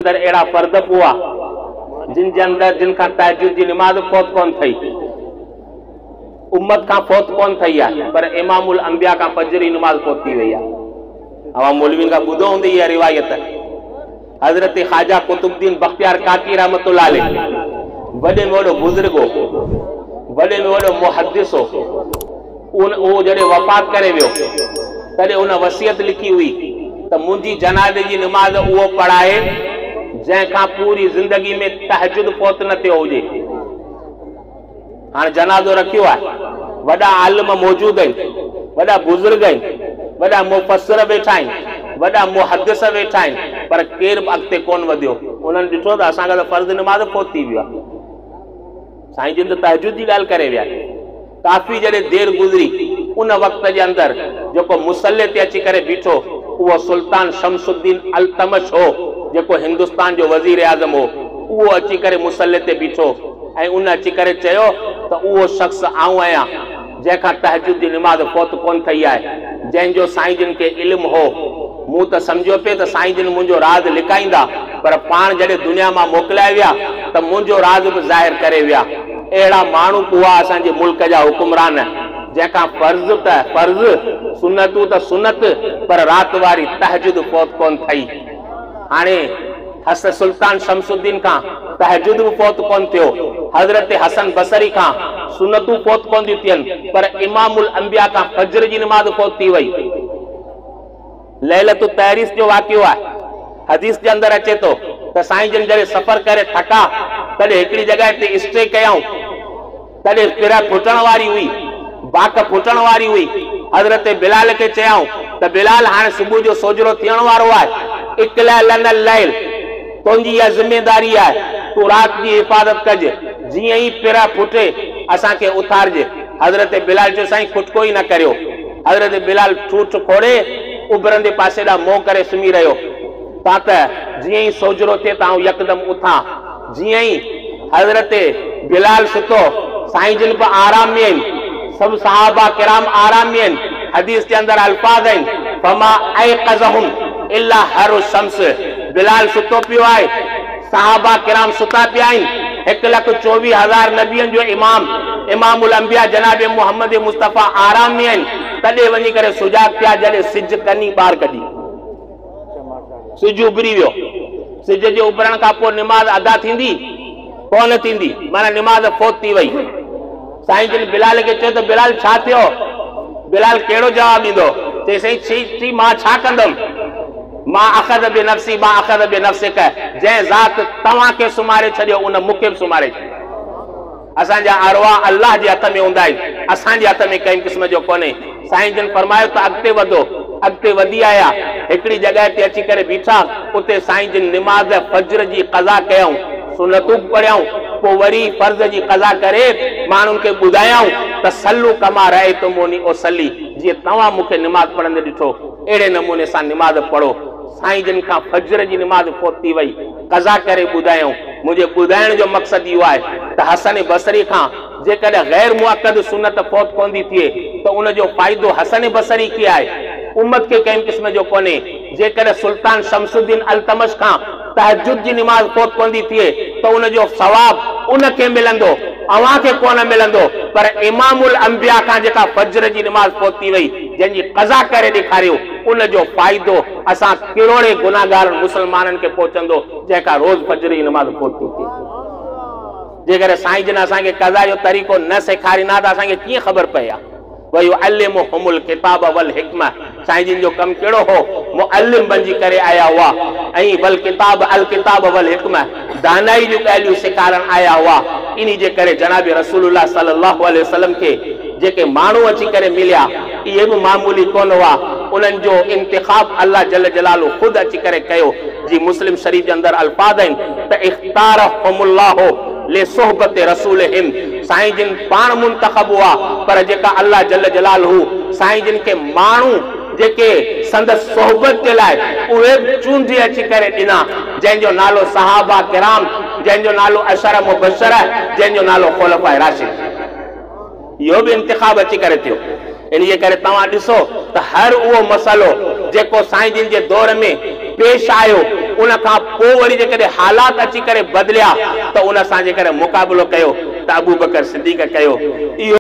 अंदर एड़ा फर्द हुआ जिन जे अंदर जिन का तहज्जुद की नमाज फौत कौन थई, उम्मत का फौत कौन थई है, पर इमामुल अंबिया का फजर की नमाज फौत थी वही है। अवा मौलवी का बुधो होंदी है रिवायत। हजरत ख्वाजा कुतुबुद्दीन बख्तियार काकी रहमतुल्लाह अलैह वडे में वडो बुजुर्ग हो, वडे में वडो मुहद्दिस हो, वो जड़े वफात करे वियो तॾहिं उन वसियत लिखी हुई त मुंहिंजी जनाज़े जी नमाज उहो पढ़ाए जंहिंखां पूरी जिंदगी में तहज्जुद फौत न थियो हुजे। हाणे जनाज़ो रखियो आहे, वॾा आलिम मौजूद आहिनि, वॾा बुज़ुर्ग आहिनि, वॾा मुफ़स्सिर वेठा आहिनि, वॾा मुहद्दिस वेठा आहिनि, पर केर बि अॻिते कोन वधियो। उन्हनि ॾिठो त असांखे त फ़र्ज़ नमाज फौत थी वियो आहे। साईं जिन त तहज्जुद जी ॻाल्हि करे विया। काफ़ी जॾहिं देर गुज़री उन वक़्त जे अंदर जेको मुसल्ले ते अची करे बीठो उहो सुल्तान शमसुद्दीन अल्तमश हो, जेको हिंदुस्तान जो वज़ीर आज़म हो। उहो अची करे मुसल्ले ते बीठो ऐं उन अची करे चयो त उहो शख़्स आऊं आहियां जंहिंखां तहज्जुद जी नमाज फौत कोन थई आहे, जंहिंजो साईं जिन खे इल्मु हो। मूं त सम्झो पियो त साईं जिन मुंहिंजो राज़ लिकाईंदा, पर पाण जॾहिं दुनिया मां मोकिलाए विया त मुंहिंजो राज़ बि ज़ाहिर करे विया। अहिड़ा माण्हू हुआ असांजे मुल्क जा हुकुमरान, जंहिंखां फर्ज़ त फर्ज़, सुनतूं त सुनत, पर राति वारी तहज्जुद फौत कोन थई। हाणे हसन सुल्तान शमसुद्दीन खां तहज्जुद भी फौत कोन थियो, हजरत हसन बसरी खां सुनतूं फौत कोन थियूं थियनि, पर इमामुल अंबिया खां फजर जी नमाज फौत थी वई। लैलतुल तहरीस जो वाक़ियो आहे। हदीस के अंदर अचे तो त साईं जन जॾहिं सफ़र करे थका तॾहिं हिकिड़ी जॻह ते स्टे कयऊं, तॾहिं पिरा फुटण वारी हुई, बाक फुटण वारी हुई। हजरत बिलाल के चयऊं त बिलाल हाणे सुबुह जो सोजरो थियण वारो आहे, इकला लनल लैल, तुंहिंजी इहा ज़िम्मेदारी आहे, तूं राति जी हिफ़ाज़त कजे, जीअं ई पिरा फुटे असांखे उथारजे। हजरत बिलाल जो साईं खुटको ई न करियो। हजरत बिलाल ठूठ खोड़े उभरंदे पासे ॾांहुं मोह करे सुम्ही रहियो। तां त जीअं ई सोजरो थिए तां यकदम उथां। जीअं ई हजरत बिलाल सुतो, साईं जिन बि आराम में आहिनि, सभु सहाबा किराम आराम में आहिनि। हदीस के अंदर अल्फाज आहिनि, फमा ऐक़ज़हुम इल्ला हरु शम्स। बिलाल सुतो पियो आहे, सहाबा किराम सुता पिया आहिनि। 1,24,000 नबियनि जो इमाम इमामुल अंबिया जनाब मोहम्मद मुस्तफ़ा आराम में आहिनि, तॾहिं वञी करे सुजाग थिया जॾहिं सिज कनी ॿार कढी, सिज उभरी वियो। सिज जे उभरण खां पोइ निमाज़ अदा थींदी कोन थींदी, माना निमाज़ फौत थी वई। साईं जिन बिलाल खे चयो त बिलाल छा थियो? बिलाल कहिड़ो जवाब ॾींदो? चई साईं मां छा कंदुमि? मां अख़ज़ बिनफ़्सी मां अख़ज़ बिनफ़्सिक, जंहिं ज़ात तव्हांखे सुम्हारे छॾियो उन मूंखे बि सुम्हारे छॾियो। असांजा अरवा अल्लाह जे हथ में हूंदा आहिनि, असांजे हथ में कंहिं क़िस्म जो कोन्हे। साईं जन फरमायो त अॻिते वधो। अॻिते वधी आया, हिकिड़ी जॻह ते अची करे बीठा, उते साईं जिन निमाज़ फजर जी क़ज़ा कयऊं, सुनतूं पढ़ियऊं, पोइ वरी फर्ज़ जी क़ज़ा करे माण्हुनि खे ॿुधायऊं त सल्लू कमा रअयतुमूनी उसल्ली, जीअं तव्हां मूंखे निमाज़ पढ़ंदे ॾिठो अहिड़े नमूने सां निमाज़ पढ़ो। साईं जिन खां फजर जी निमाज़ फौत थी वई, क़ज़ा करे ॿुधायऊं। मुंहिंजे ॿुधाइण जो मक़सदु इहो आहे त हसन बसरी खां जेकॾहिं गैर मुअक्कद सुनत फौत कोन थी थिए त उनजो फ़ाइदो हसन बसरी खे आहे, उम्मत के कंहिं क़िस्म जो कोन्हे। जेकॾहिं सुल्तान शमसुद्दीन अल्तमश खां तहज्जुद जी निमाज़ फौत कोन थी थिए त उनजो सवाब उनखे मिलंदो, अव्हांखे कोन मिलंदो। पर इमामुल अंबिया खां जेका फजर जी निमाज़ फौत थी वई, जंहिंजी क़ज़ा करे ॾेखारियो, उनजो फ़ाइदो असां करोड़े गुनाहगार मुसलमाननि खे पहुचंदो जंहिंखां रोज़ फजर जी निमाज़ फौत थी थिए। जेकॾहिं साईं जिन असांखे क़ज़ा जो तरीक़ो न सेखारींदा त असांखे कीअं ख़बर पए हा? वयुअल्लिमुहुमुल किताब वल हिकमा, साईं जिन जो कम केड़ो हो? मुअल्लिम बणजी करे आया हुआ। ऐं वल किताब अल किताब वल हिकमा, दानाई जो ॻाल्हियूं सेखारण आया हुआ। इन्ही जे करे जनाब रसूलुल्लाह सल्लल्लाहु अलैहि वसल्लम के जेके माण्हू अची करे मिलिया, इहे बि मामूली कोन हुआ। उन्हनि जो इंतिखाब अल्लाह जल जलालु खुद अची करे कयो। जी मुस्लिम शरीफ जे अंदर अल्फाज आहिनि त इख्तारहुमुल्लाहु ले सोहबत रसूलहिम, साईं जिन पाण मुंतखब हुआ, पर जेका अल्लाह जल जलालहू साईं जिन के माण्हू जेके संदस सोहबत के लाइ उहे चूंडी अची करे ॾिना, जंहिंजो नालो सहाबा किराम, जंहिंजो नालो अशर मुबशर, जंहिंजो नालो खुलफाए राशिद। इहो बि इंतिखाब अची करे थियो। इन्हीअ करे तव्हां ॾिसो त हर उहो मसलो जेको साईं जिन जे दौर में पेश आयो, उन खां पोइ वरी जेकॾहिं हालात अची करे बदिलिया त उन सां जेकॾहिं मुक़ाबिलो कयो त अबू बकर सिद्दीक़ कयो। इहो